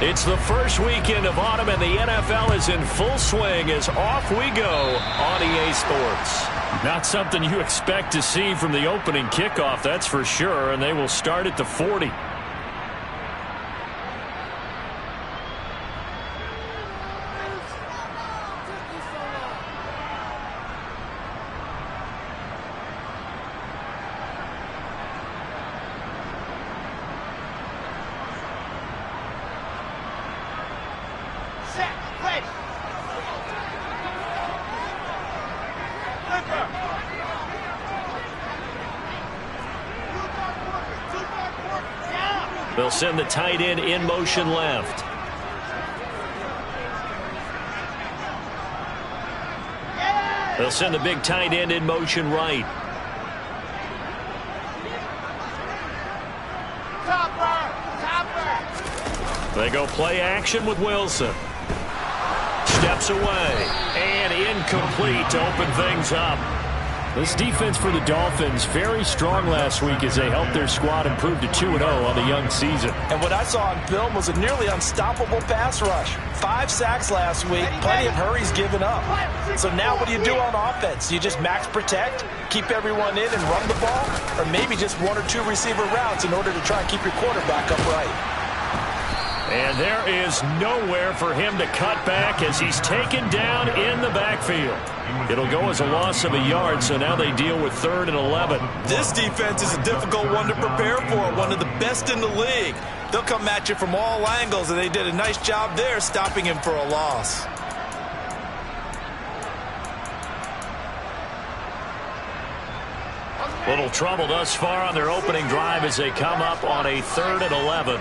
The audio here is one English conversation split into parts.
It's the first weekend of autumn, and the NFL is in full swing as off we go on EA Sports. Not something you expect to see from the opening kickoff, that's for sure, and they will start at the 40. They'll send the tight end in motion left. They'll send the big tight end in motion right. They go play action with Wilson. Steps away and incomplete to open things up. This defense for the Dolphins very strong last week as they helped their squad improve to 2-0 on the young season. And what I saw on film was a nearly unstoppable pass rush. 5 sacks last week, plenty of hurries given up. So now what do you do on offense? You just max protect, keep everyone in and run the ball, or maybe just 1 or 2 receiver routes in order to try and keep your quarterback upright. And there is nowhere for him to cut back as he's taken down in the backfield. It'll go as a loss of a yard, so now they deal with 3rd and 11. This defense is a difficult one to prepare for, one of the best in the league. They'll come at you from all angles, and they did a nice job there stopping him for a loss. Little trouble thus far on their opening drive as they come up on a 3rd and 11.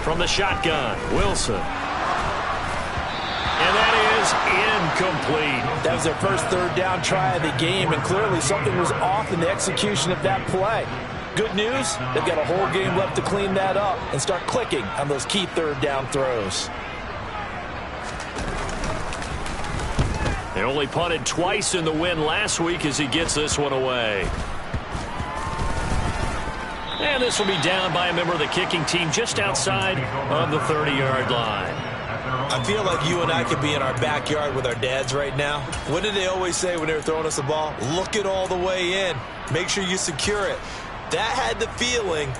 From the shotgun, Wilson. And that is incomplete. That was their first 3rd down try of the game, and clearly something was off in the execution of that play. Good news, they've got a whole game left to clean that up and start clicking on those key 3rd down throws. They only punted twice in the win last week as he gets this one away. And this will be down by a member of the kicking team just outside of the 30-yard line. I feel like you and I could be in our backyard with our dads right now. What did they always say when they were throwing us the ball? Look it all the way in. Make sure you secure it. That had the feeling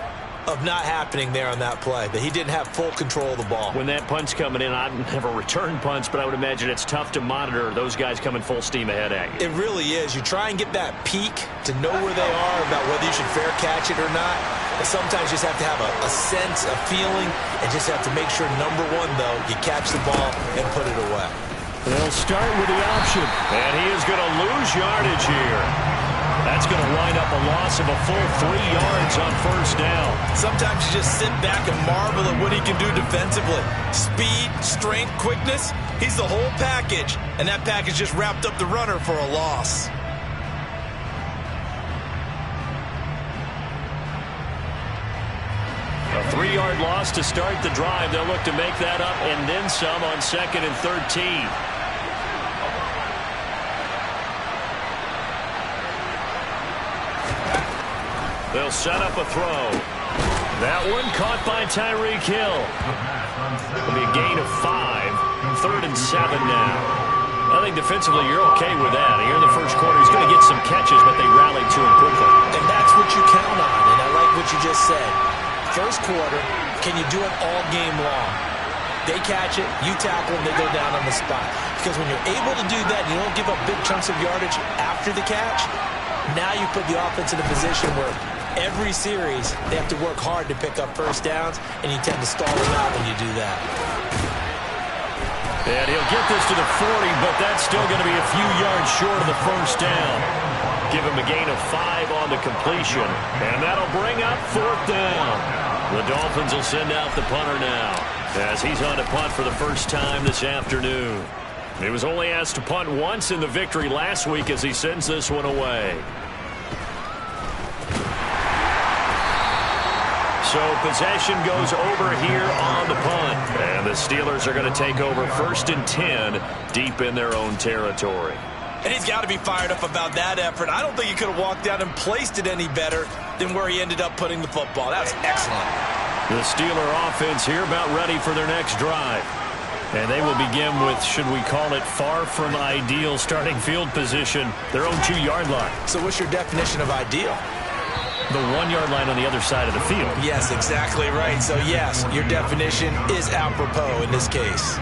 of not happening there on that play, that he didn't have full control of the ball. When that punt's coming in, I've never returned punts, but I would imagine it's tough to monitor those guys coming full steam ahead at you. It really is. You try and get that peak to know where they are, about whether you should fair catch it or not. And sometimes you just have to have a sense, a feeling, and just have to make sure, number one, though, you catch the ball and put it away. They'll start with the option, and he is going to lose yardage here. That's going to wind up a loss of a full 3 yards on 1st down. Sometimes you just sit back and marvel at what he can do defensively. Speed, strength, quickness, he's the whole package. And that package just wrapped up the runner for a loss. A 3-yard loss to start the drive. They'll look to make that up and then some on 2nd and 13. They'll set up a throw. That one caught by Tyreek Hill. It'll be a gain of 5. 3rd and 7 now. I think defensively you're okay with that. Here in the first quarter, he's going to get some catches, but they rallied to him quickly. And that's what you count on, and I like what you just said. First quarter, can you do it all game long? They catch it, you tackle them, they go down on the spot. Because when you're able to do that, you don't give up big chunks of yardage after the catch, now you put the offense in a position where every series, they have to work hard to pick up 1st downs, and you tend to stall them out when you do that. And he'll get this to the 40, but that's still going to be a few yards short of the 1st down. Give him a gain of 5 on the completion, and that'll bring up 4th down. The Dolphins will send out the punter now, as he's on to punt for the first time this afternoon. He was only asked to punt once in the victory last week as he sends this one away. So possession goes over here on the punt. And the Steelers are going to take over 1st and 10 deep in their own territory. And he's got to be fired up about that effort. I don't think he could have walked out and placed it any better than where he ended up putting the football. That was excellent. The Steeler offense here about ready for their next drive. And they will begin with, should we call it, far from ideal starting field position, their own 2-yard line. So what's your definition of ideal? The 1-yard line on the other side of the field. Yes, exactly right. So, yes, your definition is apropos in this case.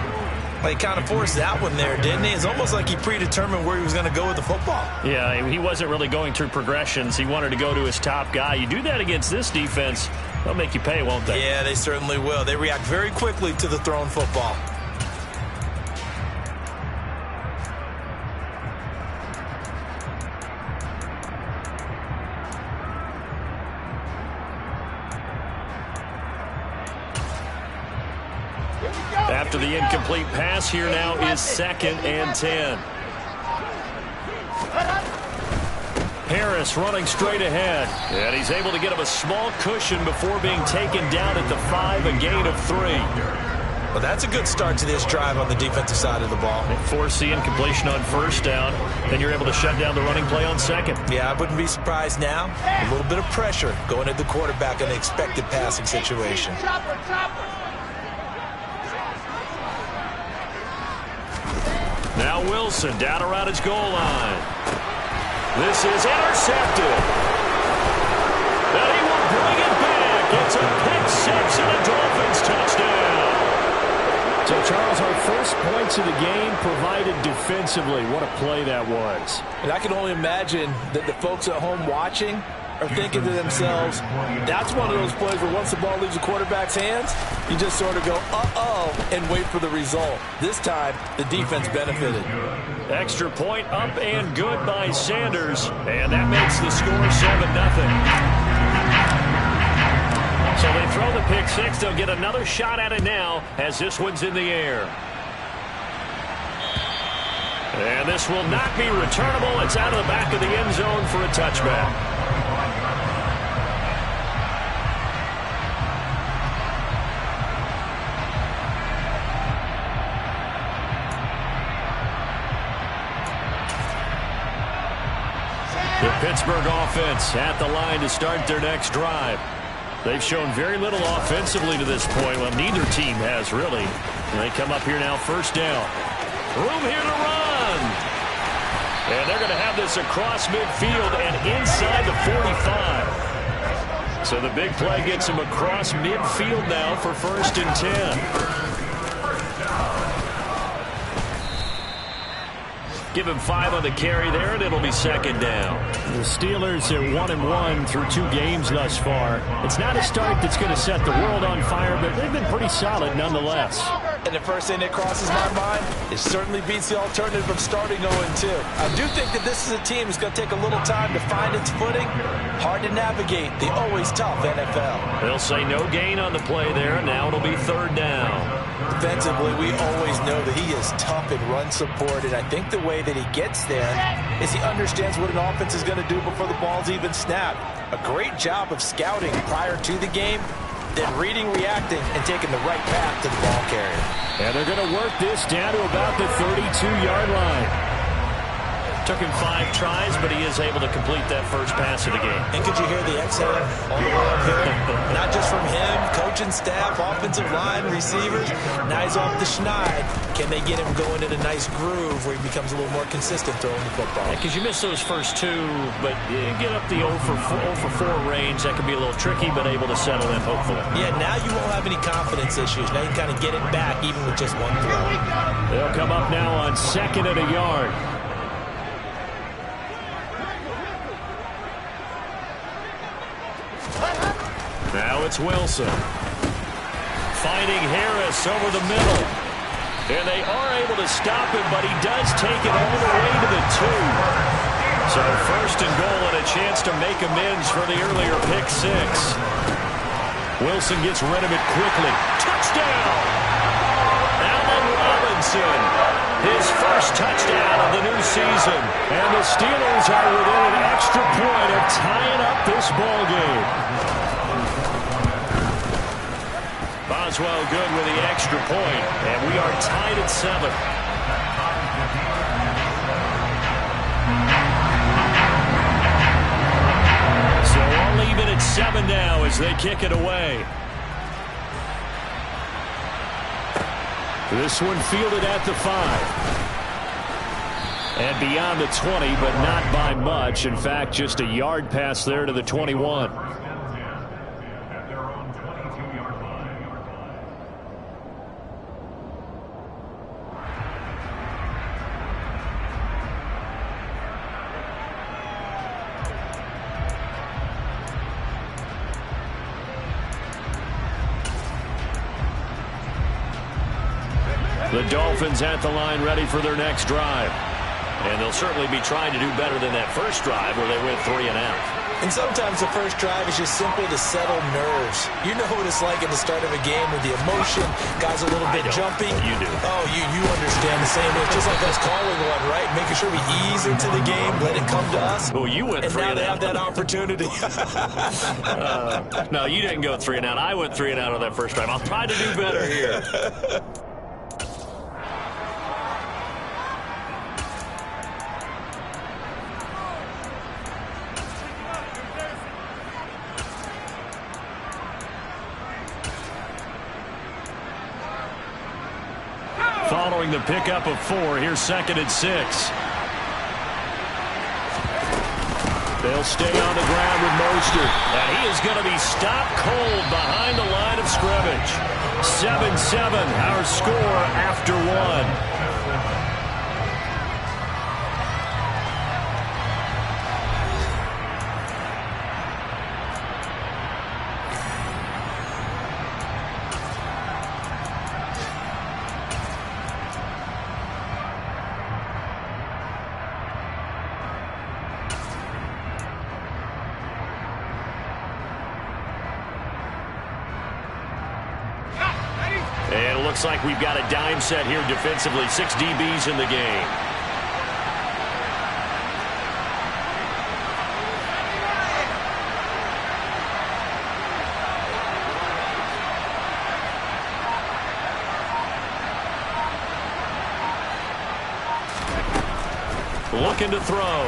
Well, he kind of forced that one there, didn't he? It's almost like he predetermined where he was going to go with the football. Yeah, he wasn't really going through progressions. He wanted to go to his top guy. You do that against this defense, they'll make you pay, won't they? Yeah, they certainly will. They react very quickly to the thrown football. After the incomplete pass, here now is 2nd and 10. Harris running straight ahead. And he's able to get him a small cushion before being taken down at the 5, a gain of 3. Well, that's a good start to this drive on the defensive side of the ball. They force the incompletion on 1st down. Then you're able to shut down the running play on 2nd. Yeah, I wouldn't be surprised now. A little bit of pressure going at the quarterback in the expected passing situation. Now Wilson down around his goal line. This is intercepted. And he will bring it back. It's a pick 6 and a Dolphins touchdown. So, Charles, our first points of the game provided defensively. What a play that was. And I can only imagine that the folks at home watching are thinking to themselves, that's one of those plays where once the ball leaves the quarterback's hands, you just sort of go, uh-oh, and wait for the result. This time, the defense benefited. Extra point up and good by Sanders. And that makes the score 7-0. So they throw the pick 6. They'll get another shot at it now as this one's in the air. And this will not be returnable. It's out of the back of the end zone for a touchback. The Pittsburgh offense at the line to start their next drive. They've shown very little offensively to this point. Well, neither team has, really. And they come up here now, 1st down. Room here to run. And they're going to have this across midfield and inside the 45. So the big play gets him across midfield now for 1st and 10. Give him 5 on the carry there, and it'll be 2nd down. The Steelers are 1-1 through 2 games thus far. It's not a start that's going to set the world on fire, but they've been pretty solid nonetheless. And the first thing that crosses my mind, it certainly beats the alternative of starting 0-2. I do think that this is a team that's going to take a little time to find its footing. Hard to navigate the always tough NFL. They'll say no gain on the play there, and now it'll be 3rd down. Defensively, we always know that he is tough in run support, and I think the way that he gets there is he understands what an offense is going to do before the ball's even snapped. A great job of scouting prior to the game, then reading, reacting, and taking the right path to the ball carrier. And they're going to work this down to about the 32-yard line. Took him 5 tries, but he is able to complete that first pass of the game. And could you hear the exhale all the way up here? Not just from him, coaching staff, offensive line, receivers. Now he's off the schneid. Can they get him going in a nice groove where he becomes a little more consistent throwing the football? Because you miss those first 2, but you get up the 0 for 4 range. That can be a little tricky, but able to settle in, hopefully. Yeah, now you won't have any confidence issues. Now you can kind of get it back even with just 1 throw. They'll come up now on 2nd and a yard. Now it's Wilson. Finding Harris over the middle. And they are able to stop him, but he does take it all the way to the 2. So 1st and goal and a chance to make amends for the earlier pick 6. Wilson gets rid of it quickly. Touchdown! Allen Robinson. His first touchdown of the new season. And the Steelers are within an extra point of tying up this ball game. Boswell good with the extra point, and we are tied at 7. So all even at 7 now as they kick it away. This one fielded at the 5. And beyond the 20, but not by much. In fact, just a yard pass there to the 21. The Dolphins at the line ready for their next drive. And they'll certainly be trying to do better than that first drive where they went 3 and out. And sometimes the first drive is just simple to settle nerves. You know what it's like at the start of a game with the emotion. Guys a little bit jumpy. You do. Oh, you understand the same. It's just like us calling one, right? Making sure we ease into the game, let it come to us. Well, you went 3 and out. And now they have that opportunity. No, you didn't go 3 and out. I went 3 and out on that first drive. I'll try to do better here. Following the pickup of 4, here's 2nd and 6. They'll stay on the ground with Mostert. And he is going to be stopped cold behind the line of scrimmage. 7-7, our score after 1. And it looks like we've got a dime set here defensively. 6 DBs in the game. Looking to throw.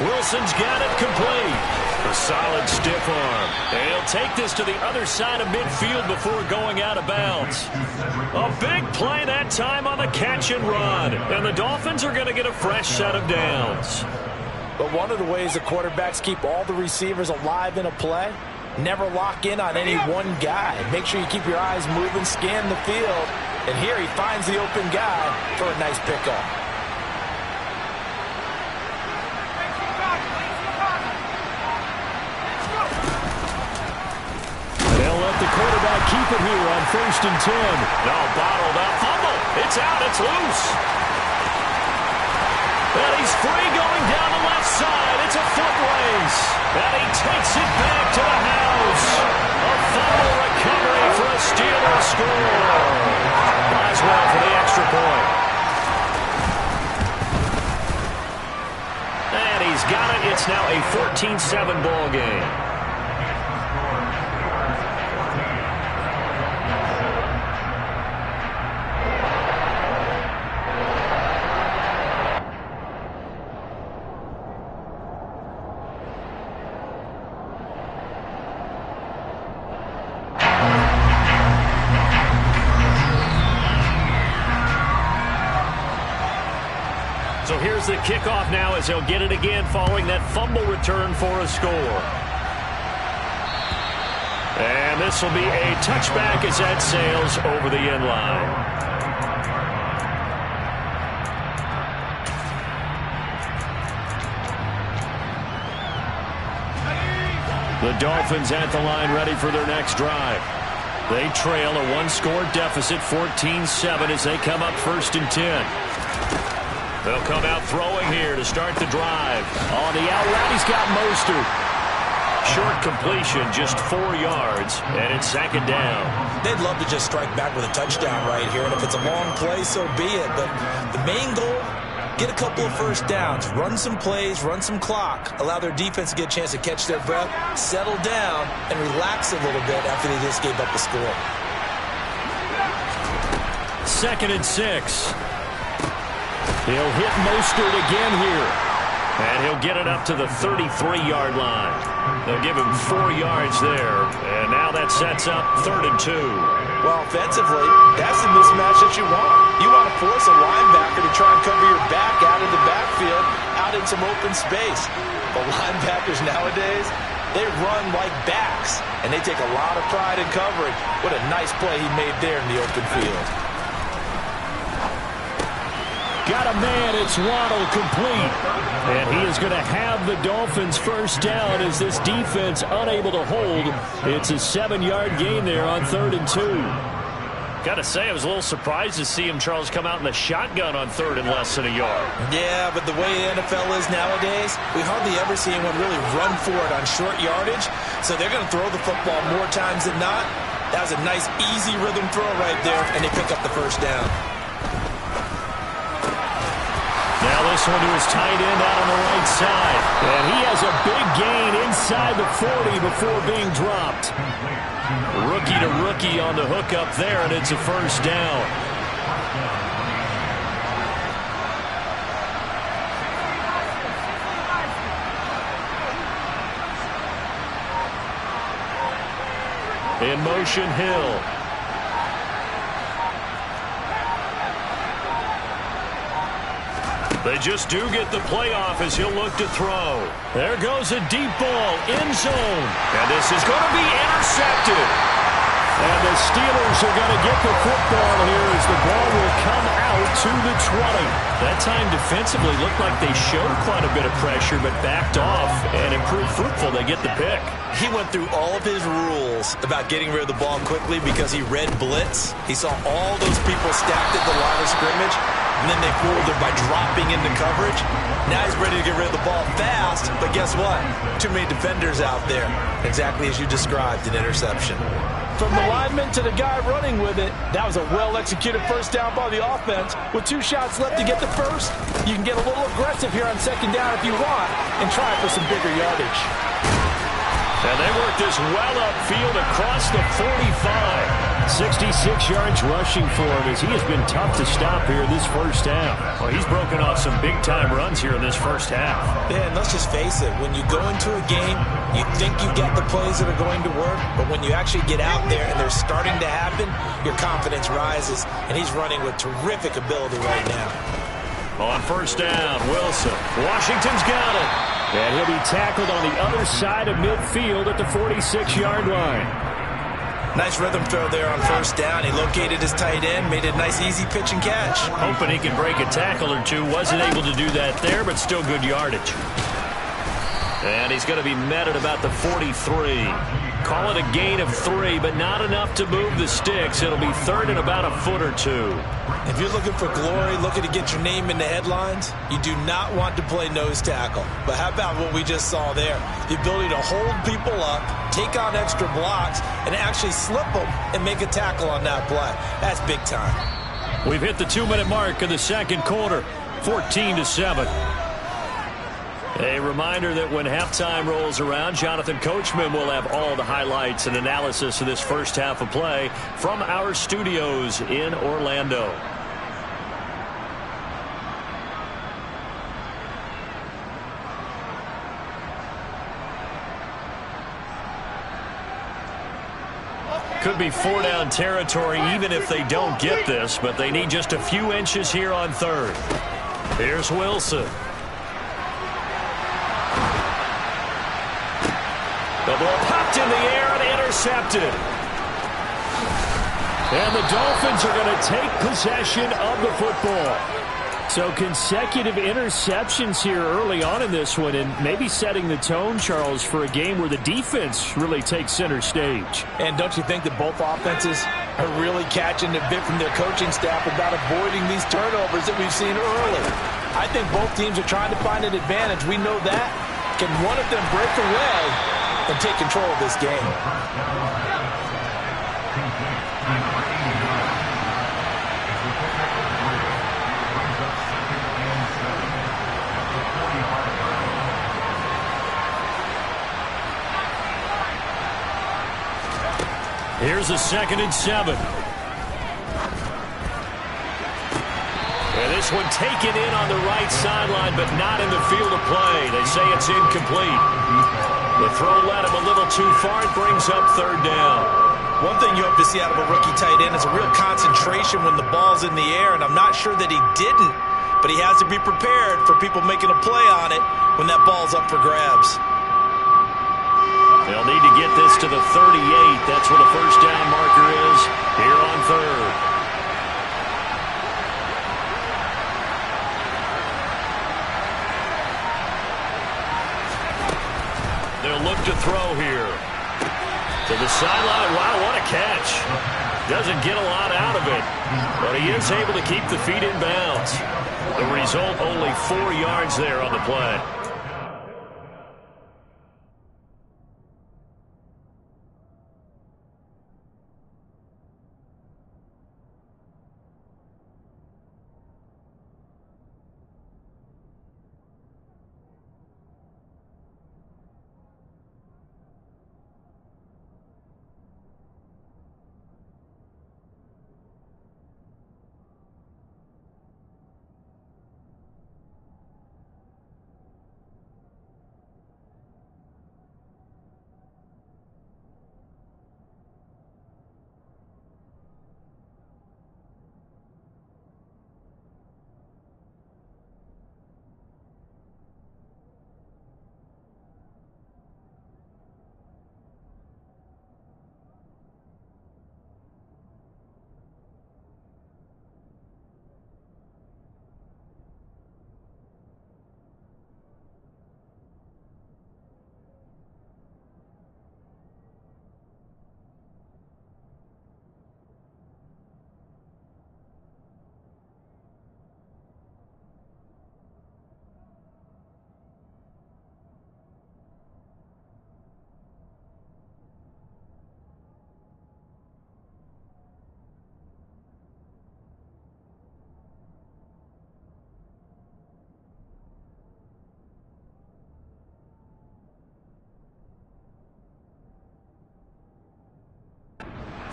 Wilson's got it complete. A solid stiff arm. And he'll take this to the other side of midfield before going out of bounds. A big play that time on the catch and run. And the Dolphins are going to get a fresh set of downs. But one of the ways the quarterbacks keep all the receivers alive in a play, never lock in on any one guy. Make sure you keep your eyes moving, scan the field. And here he finds the open guy for a nice pickup. The quarterback keep it here on 1st and 10. No, bottled up. Fumble. It's out. It's loose. And he's free going down the left side. It's a foot race. And he takes it back to the house. A fumble recovery for a Steelers score. Boswell for the extra point. And he's got it. It's now a 14-7 ball game. So here's the kickoff now as he'll get it again following that fumble return for a score. And this will be a touchback as that sails over the end line. The Dolphins at the line ready for their next drive. They trail a 1-score deficit, 14-7 as they come up 1st and 10. They'll come out throwing here to start the drive. On the out route, he's got Mostert. Short completion, just 4 yards, and it's 2nd down. They'd love to just strike back with a touchdown right here, and if it's a long play, so be it. But the main goal, get a couple of first downs, run some plays, run some clock, allow their defense to get a chance to catch their breath, settle down, and relax a little bit after they just gave up the score. 2nd and 6. He'll hit Mostert again here. And he'll get it up to the 33-yard line. They'll give him 4 yards there. And now that sets up 3rd and 2. Well, offensively, that's the mismatch that you want. You want to force a linebacker to try and cover your back out of the backfield, out in some open space. But linebackers nowadays, they run like backs, and they take a lot of pride in coverage. What a nice play he made there in the open field. Got a man, it's Waddle, complete. And he is going to have the Dolphins first down as this defense unable to hold. It's a 7-yard gain there on 3rd and 2. Got to say, I was a little surprised to see him, Charles, come out in the shotgun on 3rd and less than a yard. Yeah, but the way the NFL is nowadays, we hardly ever see anyone really run for it on short yardage. So they're going to throw the football more times than not. That was a nice, easy rhythm throw right there, and they pick up the first down. Now this one to his tight end out on the right side. And he has a big gain inside the 40 before being dropped. Rookie to rookie on the hook up there, and it's a first down. In motion, Hill. They just do get the playoff as he'll look to throw. There goes a deep ball, end zone. And this is going to be intercepted. And the Steelers are going to get the football here as the ball will come out to the 20. That time defensively looked like they showed quite a bit of pressure but backed off and improved fruitful. They get the pick. He went through all of his rules about getting rid of the ball quickly because he read blitz. He saw all those people stacked at the line of scrimmage, and then they fooled him by dropping into coverage. Now he's ready to get rid of the ball fast, but guess what? Too many defenders out there. Exactly as you described, an interception. From the lineman to the guy running with it, that was a well-executed first down by the offense. With 2 shots left to get the first, you can get a little aggressive here on 2nd down if you want and try for some bigger yardage. And they work this well upfield across the 45. 66 yards rushing for him as he has been tough to stop here this first half. Well, he's broken off some big-time runs here in this first half. Yeah, and let's just face it. When you go into a game, you think you get the plays that are going to work, but when you actually get out there and they're starting to happen, your confidence rises, and he's running with terrific ability right now. On first down, Wilson. Washington's got it. And he'll be tackled on the other side of midfield at the 46-yard line. Nice rhythm throw there on first down. He located his tight end, made a nice easy pitch and catch. Hoping he can break a tackle or two. Wasn't able to do that there, but still good yardage. And he's going to be met at about the 43. Call it a gain of 3, but not enough to move the sticks. It'll be 3rd and about a foot or 2. If you're looking for glory, looking to get your name in the headlines, you do not want to play nose tackle. But how about what we just saw there? The ability to hold people up, take on extra blocks, and actually slip them and make a tackle on that play. That's big time. We've hit the 2-minute mark of the second quarter, 14-7. A reminder that when halftime rolls around, Jonathan Coachman will have all the highlights and analysis of this first half of play from our studios in Orlando. Could be 4-down territory even if they don't get this, but they need just a few inches here on 3rd. Here's Wilson. The ball popped in the air and intercepted. And the Dolphins are going to take possession of the football. So consecutive interceptions here early on in this one, and maybe setting the tone, Charles, for a game where the defense really takes center stage. And don't you think that both offenses are really catching a bit from their coaching staff about avoiding these turnovers that we've seen early? I think both teams are trying to find an advantage. We know that. Can one of them break away and take control of this game? Here's a 2nd and 7. And this one taken in on the right sideline, but not in the field of play. They say it's incomplete. The throw led him a little too far. It brings up third down. One thing you hope to see out of a rookie tight end is a real concentration when the ball's in the air, and I'm not sure that he didn't, but he has to be prepared for people making a play on it when that ball's up for grabs. They'll need to get this to the 38. That's where the first down marker is here on third. They'll look to throw here. To the sideline. Wow, what a catch. Doesn't get a lot out of it, but he is able to keep the feet in bounds. The result, only 4 yards there on the play.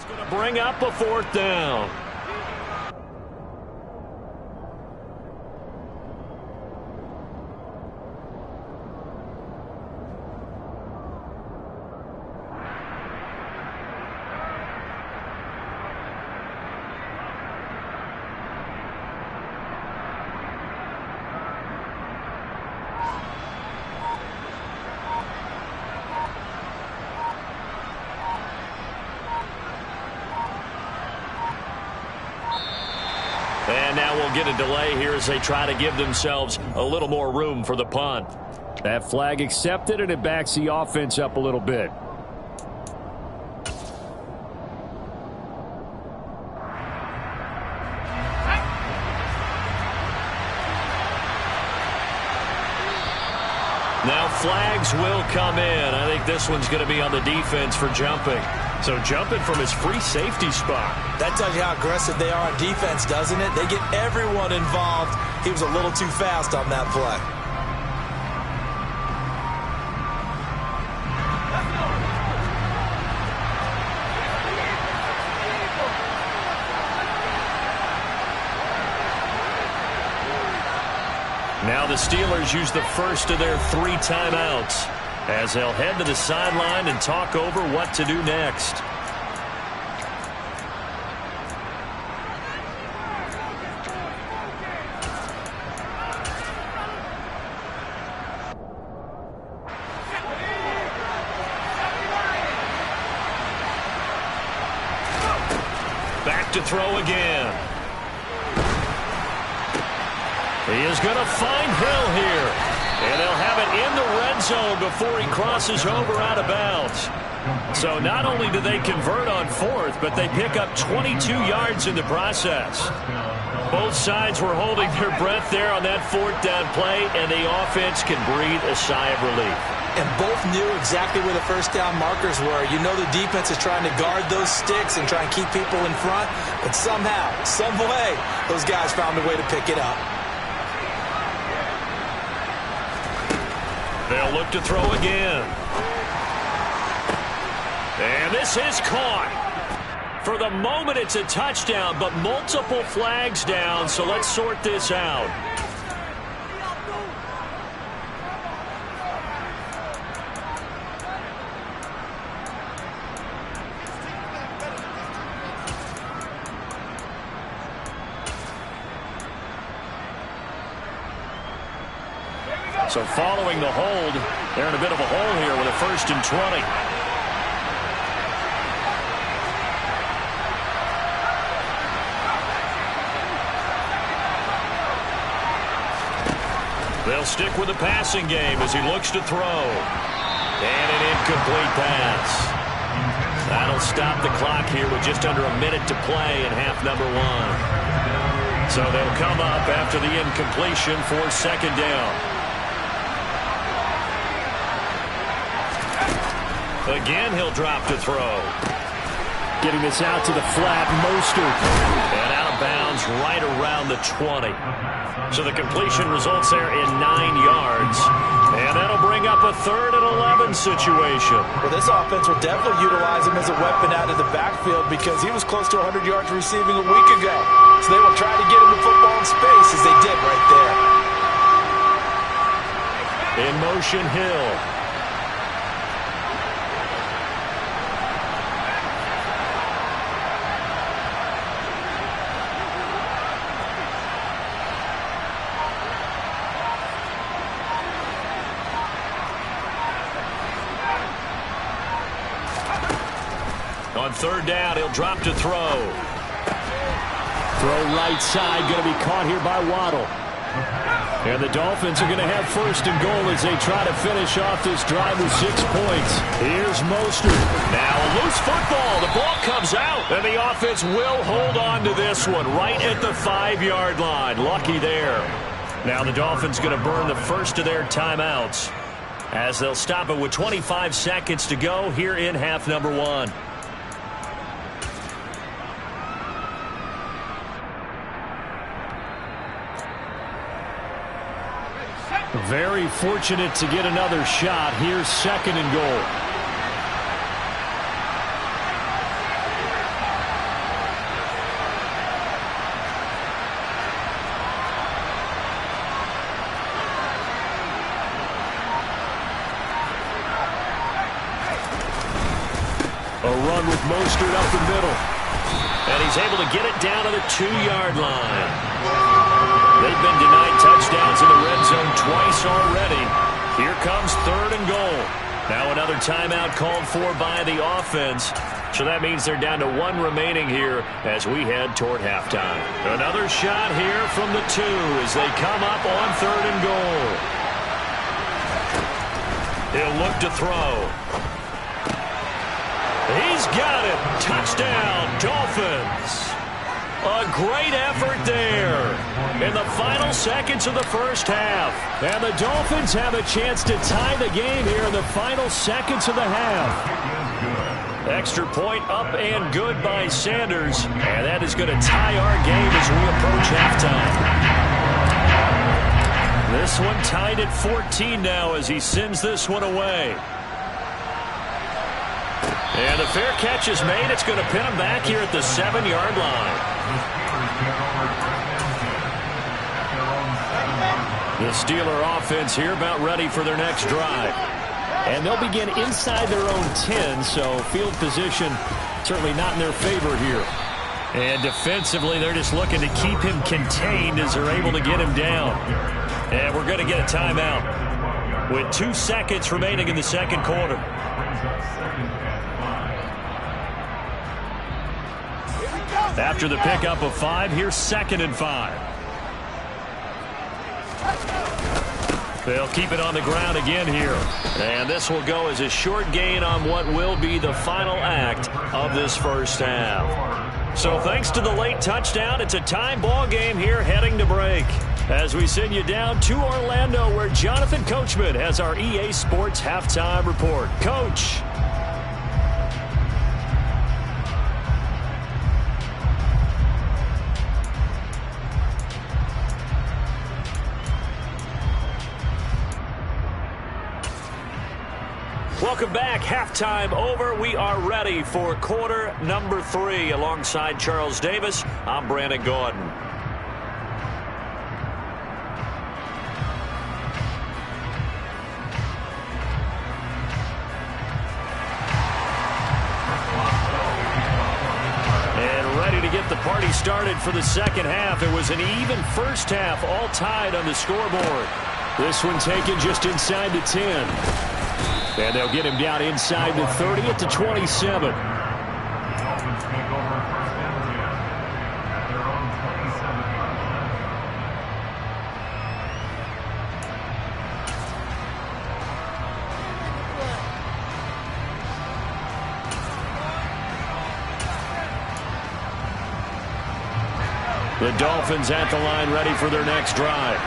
Going to bring up a fourth down. And now we'll get a delay here as they try to give themselves a little more room for the punt. That flag accepted, and it backs the offense up a little bit. Now flags will come in. I think this one's going to be on the defense for jumping. So jumping from his free safety spot. That tells you how aggressive they are on defense, doesn't it? They get everyone involved. He was a little too fast on that play. Now the Steelers use the first of their 3 timeouts as they'll head to the sideline and talk over what to do next. Back to throw again. He is going to find Hill here. And they'll have it in the red zone before he crosses over out of bounds. So not only do they convert on 4th, but they pick up 22 yards in the process. Both sides were holding their breath there on that 4th down play, and the offense can breathe a sigh of relief. And both knew exactly where the first down markers were. You know the defense is trying to guard those sticks and try and keep people in front, but somehow, some way, those guys found a way to pick it up. They'll look to throw again. And this is caught. For the moment, it's a touchdown, but multiple flags down, so let's sort this out. So following the hold, they're in a bit of a hole here with a 1st and 20. They'll stick with the passing game as he looks to throw. And an incomplete pass. That'll stop the clock here with just under a minute to play in half number 1. So they'll come up after the incompletion for 2nd down. Again, he'll drop to throw. Getting this out to the flat, Mostert. And out of bounds right around the 20. So the completion results there in 9 yards. And that'll bring up a 3rd and 11 situation. Well, this offense will definitely utilize him as a weapon out of the backfield because he was close to 100 yards receiving a week ago. So they will try to get him the football in space as they did right there. In motion, Hill. On 3rd down, he'll drop to throw. Throw right side, going to be caught here by Waddle. And the Dolphins are going to have 1st and goal as they try to finish off this drive with 6 points. Here's Mostert. Now a loose football. The ball comes out, and the offense will hold on to this one right at the 5-yard line. Lucky there. Now the Dolphins going to burn the first of their timeouts as they'll stop it with 25 seconds to go here in half number 1. Very fortunate to get another shot. Here's 2nd and goal. A run with Mostert up the middle. And he's able to get it down to the 2-yard line. They've been denied touchdowns in the red zone twice already. Here comes 3rd and goal. Now another timeout called for by the offense. So that means they're down to 1 remaining here as we head toward halftime. Another shot here from the 2 as they come up on 3rd and goal. He'll look to throw. He's got it. Touchdown, Dolphins. A great effort there in the final seconds of the first half. And the Dolphins have a chance to tie the game here in the final seconds of the half. Extra point up and good by Sanders. And that is going to tie our game as we approach halftime. This one tied at 14 now as he sends this one away. And the fair catch is made. It's going to pin him back here at the 7-yard line. The Steeler offense here about ready for their next drive. And they'll begin inside their own 10, so field position certainly not in their favor here. And defensively, they're just looking to keep him contained as they're able to get him down. And we're going to get a timeout with 2 seconds remaining in the second quarter. After the pickup of 5, here's 2nd and 5. They'll keep it on the ground again here. And this will go as a short gain on what will be the final act of this first half. So thanks to the late touchdown, it's a tie ball game here heading to break. As we send you down to Orlando where Jonathan Coachman has our EA Sports halftime report. Coach. Welcome back. Halftime over. We are ready for quarter number 3. Alongside Charles Davis, I'm Brandon Gaudin. And ready to get the party started for the second half. It was an even first half, all tied on the scoreboard. This one taken just inside the 10. And they'll get him down inside the 30 at the 27. The Dolphins at the line ready for their next drive.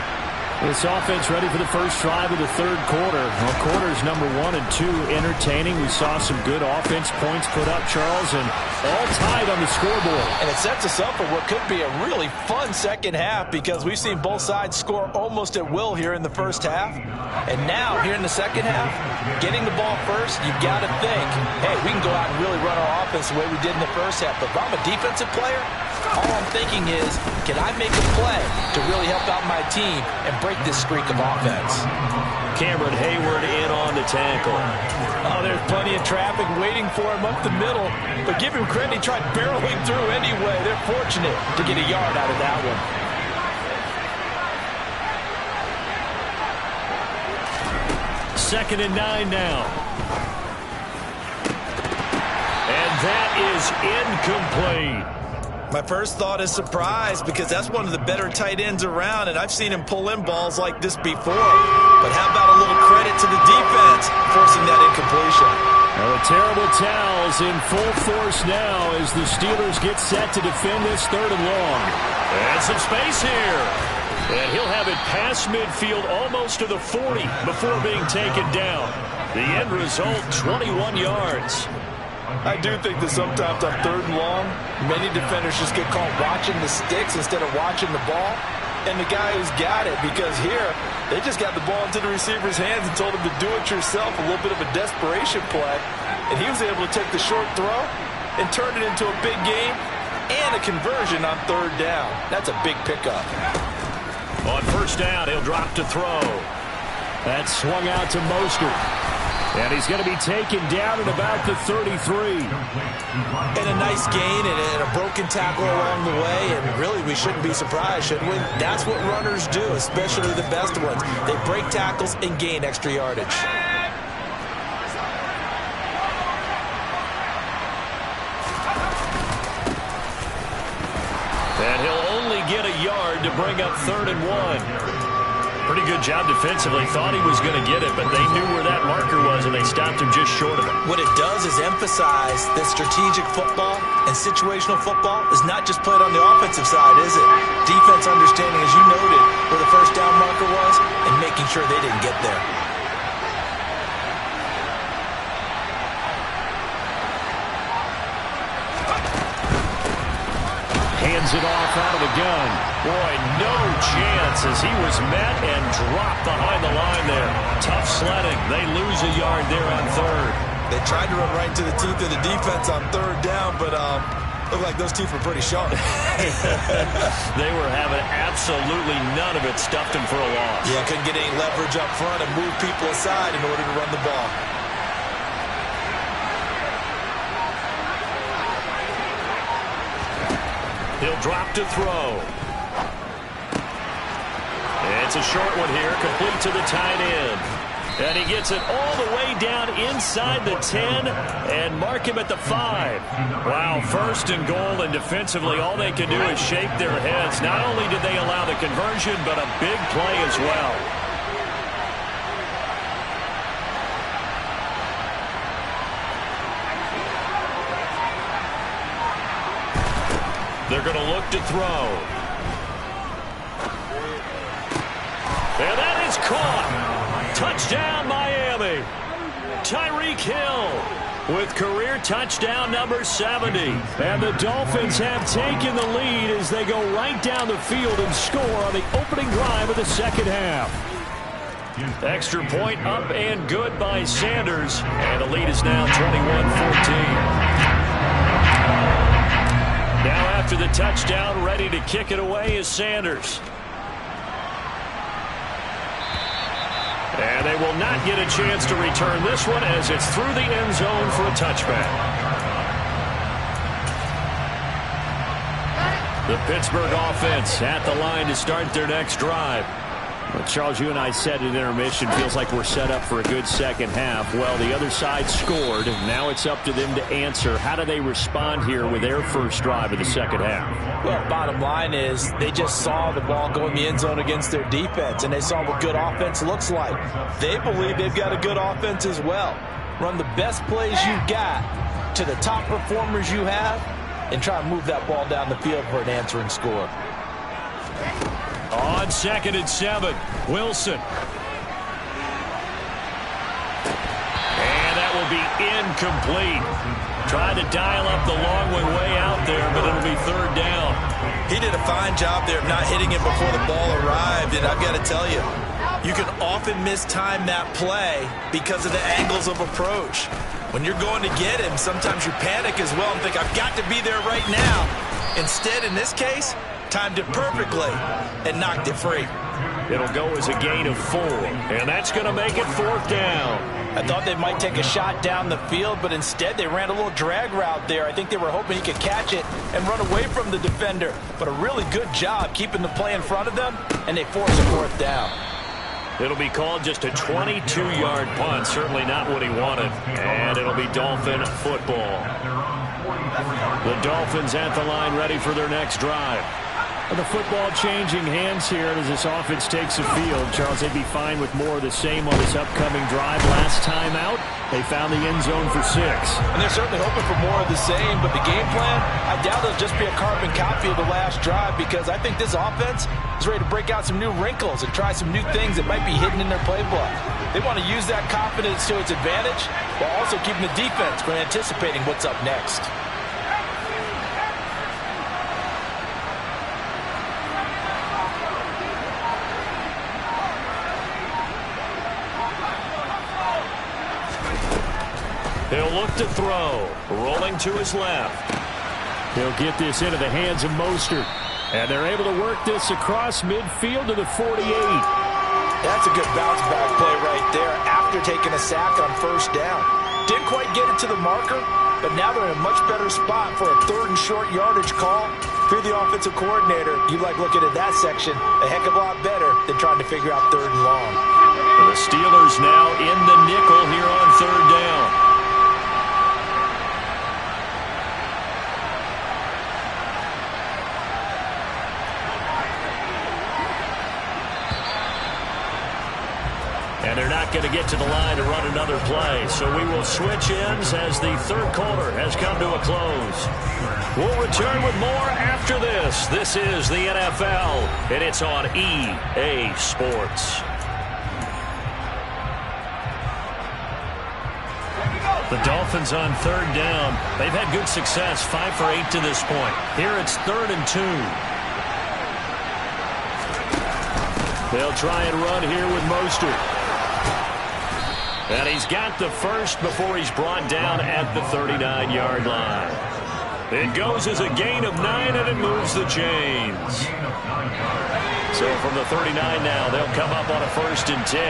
This offense ready for the first drive of the third quarter. Well, quarters number 1 and 2 entertaining. We saw some good offense points put up, Charles, and all tied on the scoreboard. And it sets us up for what could be a really fun second half because we've seen both sides score almost at will here in the first half. And now, here in the second half, getting the ball first, you've got to think, hey, we can go out and really run our offense the way we did in the first half. But if I'm a defensive player, all I'm thinking is, can I make a play to really help out my team and break this streak of offense? Cameron Hayward in on the tackle. Oh, there's plenty of traffic waiting for him up the middle. But give him credit, he tried barreling through anyway. They're fortunate to get a yard out of that one. Second and 9 now. And that is incomplete. My first thought is surprise because that's one of the better tight ends around, and I've seen him pull in balls like this before. But how about a little credit to the defense forcing that incompletion? Now the terrible towels in full force now as the Steelers get set to defend this third and long. And some space here. And he'll have it past midfield almost to the 40 before being taken down. The end result, 21 yards. I do think that sometimes on third and long, many defenders just get caught watching the sticks instead of watching the ball. And the guy who's got it, because here, they just got the ball into the receiver's hands and told him to do it yourself, a little bit of a desperation play. And he was able to take the short throw and turn it into a big game and a conversion on third down. That's a big pickup. On first down, he'll drop to throw. That swung out to Mostert. And he's going to be taken down at about the 33. And a nice gain and a broken tackle along the way. And really, we shouldn't be surprised, should we? That's what runners do, especially the best ones. They break tackles and gain extra yardage. And he'll only get a yard to bring up 3rd and 1. Pretty good job defensively. Thought he was going to get it, but they knew where that marker was, and they stopped him just short of it. What it does is emphasize that strategic football and situational football is not just played on the offensive side, is it? Defense understanding, as you noted, where the first down marker was and making sure they didn't get there. Hands it off out of the gun. Boy, no chance as he was met and dropped behind the line there. Tough sledding. They lose a yard there on third. They tried to run right into the teeth of the defense on third down, but looked like those teeth were pretty sharp. They were having absolutely none of it. Stuffed him for a loss. Yeah, couldn't get any leverage up front and move people aside in order to run the ball. He'll drop to throw. It's a short one here, complete to the tight end. And he gets it all the way down inside the 10 and mark him at the 5. Wow, first and goal, and defensively all they can do is shake their heads. Not only did they allow the conversion, but a big play as well. They're going to look to throw. And that is caught. Touchdown, Miami. Tyreek Hill with career touchdown number 70. And the Dolphins have taken the lead as they go right down the field and score on the opening drive of the second half. Extra point up and good by Sanders. And the lead is now 21-14. Now after the touchdown, ready to kick it away is Sanders. And they will not get a chance to return this one as it's through the end zone for a touchback. The Pittsburgh offense at the line to start their next drive. Well, Charles, you and I said at intermission, feels like we're set up for a good second half. Well, the other side scored. Now it's up to them to answer. How do they respond here with their first drive of the second half? Well, bottom line is they just saw the ball go in the end zone against their defense, and they saw what good offense looks like. They believe they've got a good offense as well. Run the best plays you've got to the top performers you have, and try and move that ball down the field for an answering score. On 2nd and 7, Wilson. And that will be incomplete. Tried to dial up the long way out there, but it'll be 3rd down. He did a fine job there of not hitting it before the ball arrived, and I've got to tell you, you can often mistime that play because of the angles of approach. When you're going to get him, sometimes you panic as well and think, I've got to be there right now. Instead, in this case, timed it perfectly and knocked it free. It'll go as a gain of 4, and that's going to make it 4th down. I thought they might take a shot down the field, but instead they ran a little drag route there. I think they were hoping he could catch it and run away from the defender. But a really good job keeping the play in front of them, and they force a 4th down. It'll be called just a 22-yard punt, certainly not what he wanted. And it'll be Dolphin football. The Dolphins at the line ready for their next drive. The football changing hands here as this offense takes the field. Charles, they'd be fine with more of the same on this upcoming drive. Last time out, they found the end zone for 6. And they're certainly hoping for more of the same, but the game plan, I doubt it'll just be a carbon copy of the last drive, because I think this offense is ready to break out some new wrinkles and try some new things that might be hidden in their playbook. They want to use that confidence to its advantage while also keeping the defense from anticipating what's up next. He'll look to throw. Rolling to his left. He'll get this into the hands of Mostert. And they're able to work this across midfield to the 48. That's a good bounce-back play right there after taking a sack on 1st down. Didn't quite get it to the marker, but now they're in a much better spot for a 3rd and short yardage call. If you're the offensive coordinator, you like looking at that section a heck of a lot better than trying to figure out 3rd and long. And the Steelers now in the nickel here on 3rd down. And they're not going to get to the line to run another play. So we will switch ends as the 3rd quarter has come to a close. We'll return with more after this. This is the NFL, and it's on EA Sports. The Dolphins on 3rd down. They've had good success, 5 for 8 to this point. Here it's 3rd and 2. They'll try and run here with Mostert. And he's got the first before he's brought down at the 39-yard line. It goes as a gain of 9, and it moves the chains. So from the 39 now, they'll come up on a 1st and 10.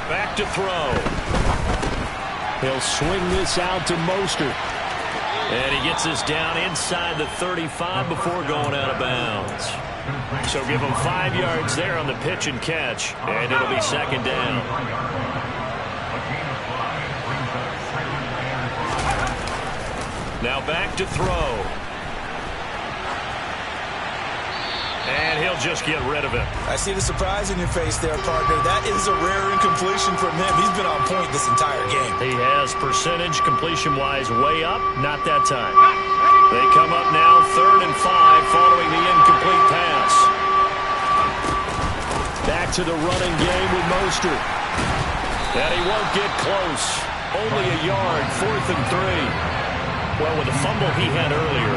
Back to throw. He'll swing this out to Mostert. And he gets this down inside the 35 before going out of bounds. So give him 5 yards there on the pitch and catch, and it'll be 2nd down. Now back to throw. And he'll just get rid of it. I see the surprise in your face there, partner. That is a rare incompletion from him. He's been on point this entire game. He has percentage completion-wise way up. Not that time. They come up now 3rd and 5 following the incomplete pass. Back to the running game with Mostert. And he won't get close. Only a yard, 4th and 3. Well, with the fumble he had earlier,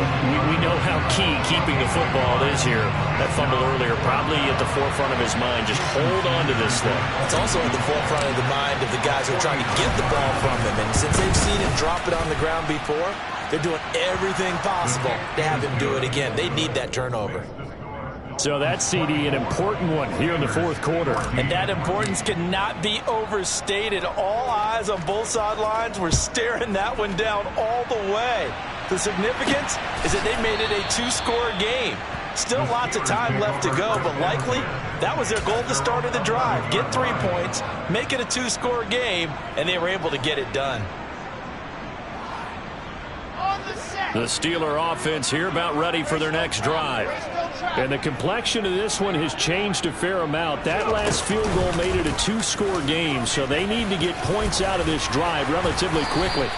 we know how key keeping the football is here. That fumble earlier probably at the forefront of his mind. Just hold on to this thing. It's also at the forefront of the mind of the guys who are trying to get the ball from him. And since they've seen him drop it on the ground before, they're doing everything possible to have him do it again. They need that turnover. So that CD, an important one here in the fourth quarter. And that importance cannot be overstated. All eyes on both sidelines were staring that one down all the way. The significance is that they made it a two-score game. Still lots of time left to go, but likely that was their goal at the start of the drive. Get 3 points, make it a two-score game, and they were able to get it done. The Steeler offense here about ready for their next drive. And the complexion of this one has changed a fair amount. That last field goal made it a two-score game, so they need to get points out of this drive relatively quickly.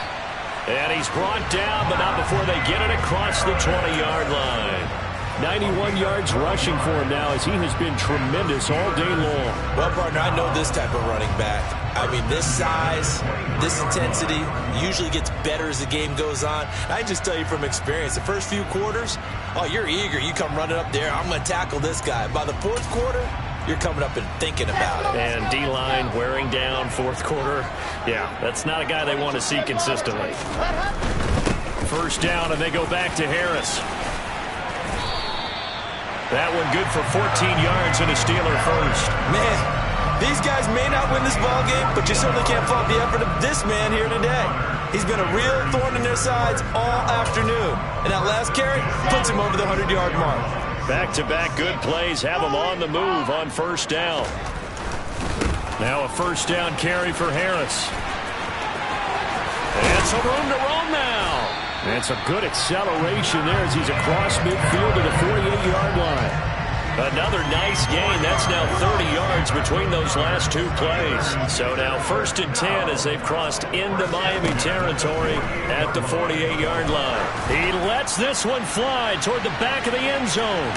And he's brought down, but not before they get it across the 20-yard line. 91 yards rushing for him now as he has been tremendous all day long. Well, partner, I know this type of running back. I mean, this size, this intensity usually gets better as the game goes on. I just tell you from experience, the first few quarters, oh, you're eager. You come running up there, I'm going to tackle this guy. By the fourth quarter, you're coming up and thinking about it. And D-line wearing down fourth quarter. Yeah, that's not a guy they want to see consistently. First down, and they go back to Harris. That one good for 14 yards and a Steeler first. Man, these guys may not win this ball game, but you certainly can't fault the effort of this man here today. He's been a real thorn in their sides all afternoon. And that last carry puts him over the 100-yard mark. Back-to-back good plays have him on the move on first down. Now a first down carry for Harris. And some room to roam now. And some good acceleration there as he's across midfield to the 48-yard line. Another nice gain. That's now 30 yards between those last two plays. So now first and 10 as they've crossed into Miami territory at the 48-yard line. He lets this one fly toward the back of the end zone.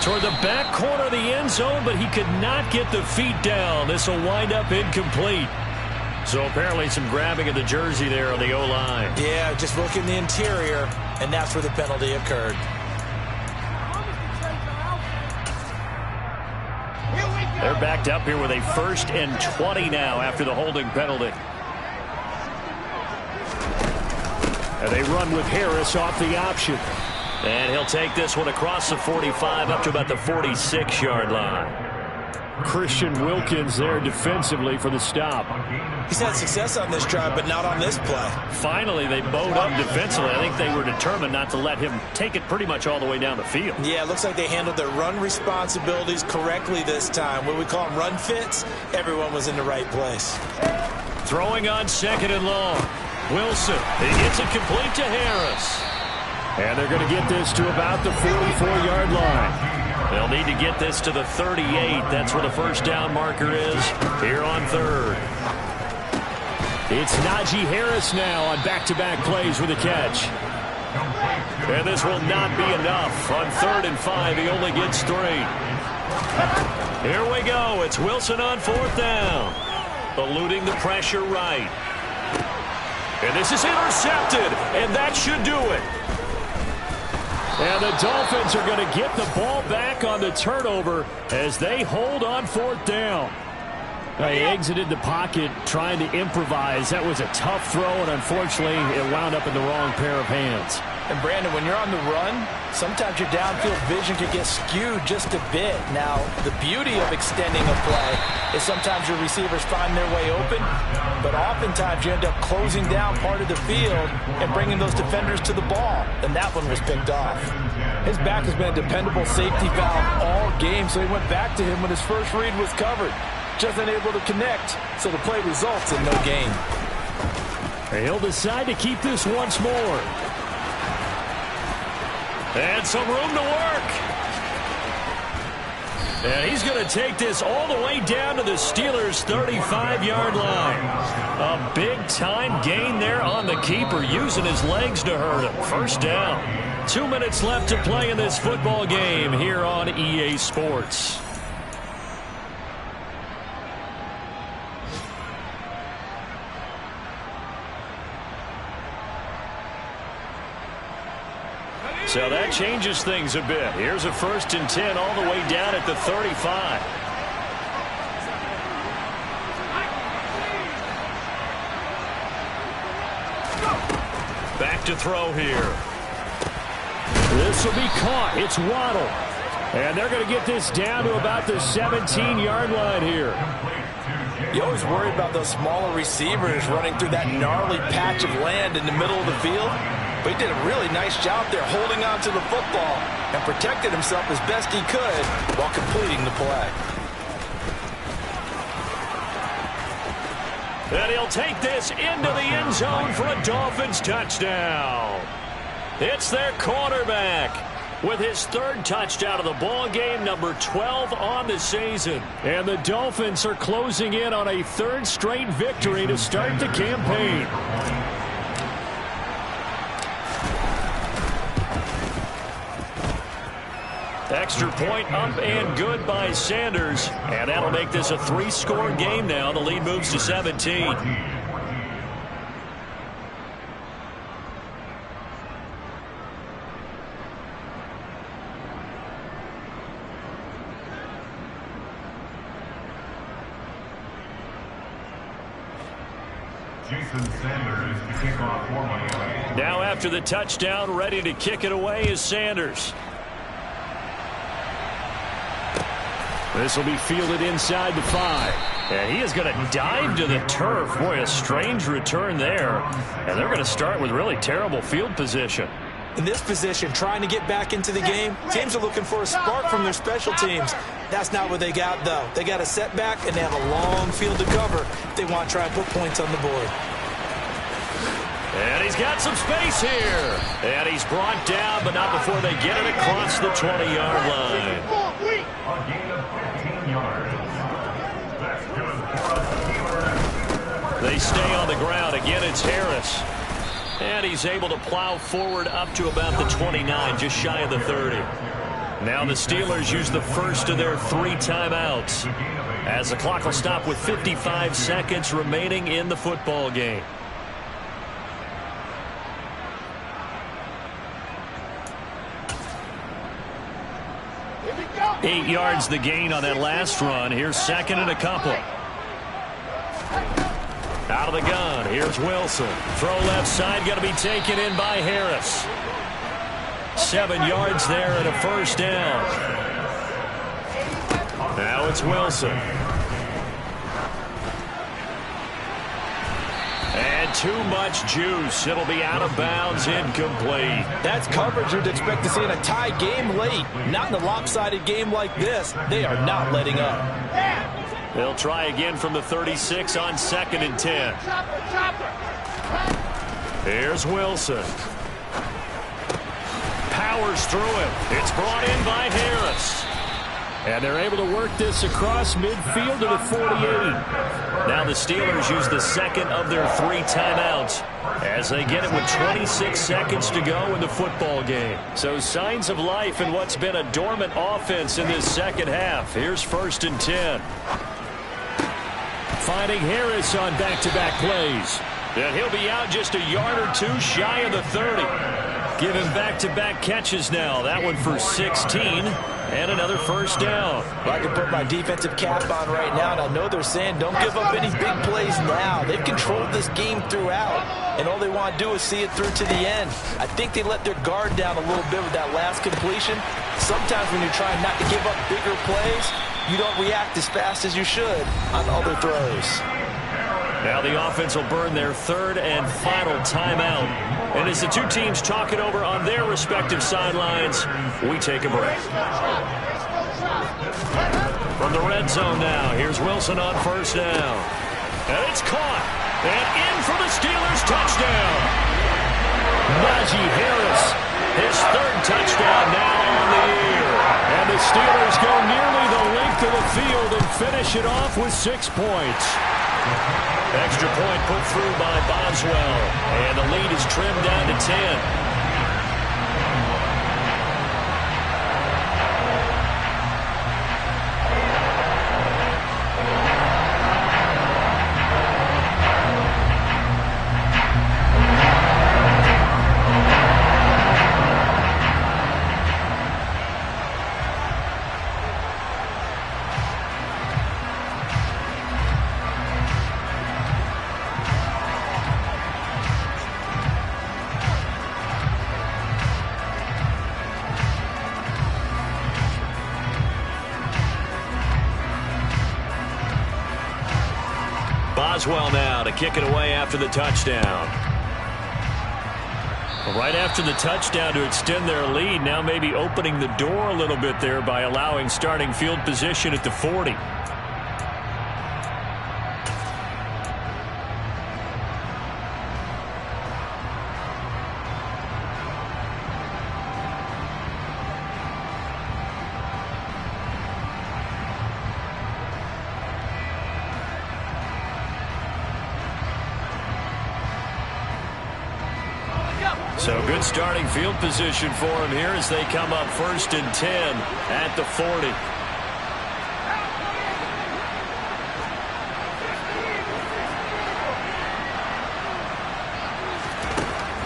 Toward the back corner of the end zone, but he could not get the feet down. This will wind up incomplete. So apparently some grabbing of the jersey there on the O-line. Yeah, just look in the interior, and that's where the penalty occurred. They're backed up here with a 1st and 20 now after the holding penalty. And they run with Harris off the option. And he'll take this one across the 45 up to about the 46-yard line. Christian Wilkins there defensively for the stop. He's had success on this drive, but not on this play. Finally, they bowed up defensively. I think they were determined not to let him take it pretty much all the way down the field. Yeah, it looks like they handled their run responsibilities correctly this time. What we call them run fits, everyone was in the right place. Throwing on 2nd and long. Wilson, he gets it complete to Harris. And they're going to get this to about the 44-yard line. They'll need to get this to the 38. That's where the first down marker is here on 3rd. It's Najee Harris now on back-to-back plays with a catch. And this will not be enough. On 3rd and 5, he only gets 3. Here we go. It's Wilson on 4th down. Eluding the pressure right. And this is intercepted, and that should do it. And the Dolphins are going to get the ball back on the turnover as they hold on 4th down. He exited the pocket trying to improvise. That was a tough throw, and unfortunately, it wound up in the wrong pair of hands. And Brandon, when you're on the run, sometimes your downfield vision could get skewed just a bit. Now, the beauty of extending a play is sometimes your receivers find their way open, but oftentimes you end up closing down part of the field and bringing those defenders to the ball, and that one was picked off. His back has been a dependable safety valve all game, so he went back to him when his first read was covered. Just unable to connect, so the play results in no gain. He'll decide to keep this once more. And some room to work. And he's going to take this all the way down to the Steelers' 35-yard line. A big-time gain there on the keeper, using his legs to hurt him. First down. 2 minutes left to play in this football game here on EA Sports. So that changes things a bit. Here's a 1st and 10 all the way down at the 35. Back to throw here. This will be caught. It's Waddle. And they're going to get this down to about the 17-yard line here. You always worry about those smaller receivers running through that gnarly patch of land in the middle of the field. But he did a really nice job there holding on to the football and protected himself as best he could while completing the play. And he'll take this into the end zone for a Dolphins touchdown. It's their quarterback with his 3rd touchdown of the ball game, number 12 on the season. And the Dolphins are closing in on a 3rd straight victory to start the campaign. Extra point up and good by Sanders. And that'll make this a 3-score game now. The lead moves to 17. Now after the touchdown, ready to kick it away is Sanders. This will be fielded inside the 5. And he is going to dive to the turf. Boy, a strange return there. And they're going to start with really terrible field position. In this position, trying to get back into the game, teams are looking for a spark from their special teams. That's not what they got, though. They got a setback, and they have a long field to cover if they want to try and put points on the board. And he's got some space here. And he's brought down, but not before they get it across the 20-yard line. They stay on the ground. Again, it's Harris. And he's able to plow forward up to about the 29, just shy of the 30. Now the Steelers use the first of their 3 timeouts, as the clock will stop with 55 seconds remaining in the football game. Here we go. 8 yards the gain on that last run. Here's 2nd and a couple. Out of the gun, here's Wilson. Throw left side, going to be taken in by Harris. 7 yards there and a 1st down. Now it's Wilson. And too much juice. It'll be out of bounds, incomplete. That's coverage you'd expect to see in a tie game late. Not in a lopsided game like this. They are not letting up. They'll try again from the 36 on 2nd and 10. Here's Wilson. Powers through it. It's brought in by Harris. And they're able to work this across midfield to the 48. Now the Steelers use the 2nd of their 3 timeouts as they get it with 26 seconds to go in the football game. So signs of life in what's been a dormant offense in this second half. Here's 1st and 10. Finding Harris on back-to-back plays. And he'll be out just a yard or 2 shy of the 30. Giving back-to-back catches now. That one for 16 and another 1st down. Well, I can put my defensive cap on right now, and I know they're saying don't give up any big plays now. They've controlled this game throughout, and all they want to do is see it through to the end. I think they let their guard down a little bit with that last completion. Sometimes when you're trying not to give up bigger plays, you don't react as fast as you should on other throws. Now the offense will burn their 3rd and final timeout. And as the 2 teams talk it over on their respective sidelines, we take a break. From the red zone now, here's Wilson on 1st down. And it's caught. And in for the Steelers touchdown. Najee Harris, his 3rd touchdown now on the year. And the Steelers go nearly the length of the field and finish it off with 6 points. Extra point put through by Boswell. And the lead is trimmed down to 10. Boswell now to kick it away after the touchdown. Right after the touchdown to extend their lead, now maybe opening the door a little bit there by allowing starting field position at the 40. So good starting field position for him here as they come up 1st and 10 at the 40.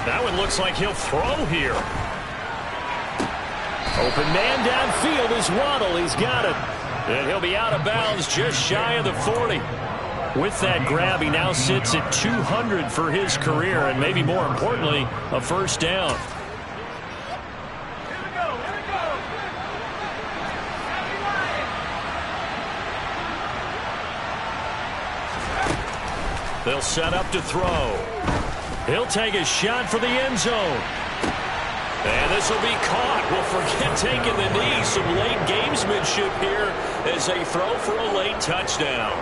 That one looks like he'll throw here. Open man downfield is Waddle. He's got it. And he'll be out of bounds just shy of the 40. With that grab, he now sits at 200 for his career, and maybe more importantly, a first down. They'll set up to throw. He'll take a shot for the end zone. And this will be caught. Well, forget taking the knee. Some late gamesmanship here as they throw for a late touchdown.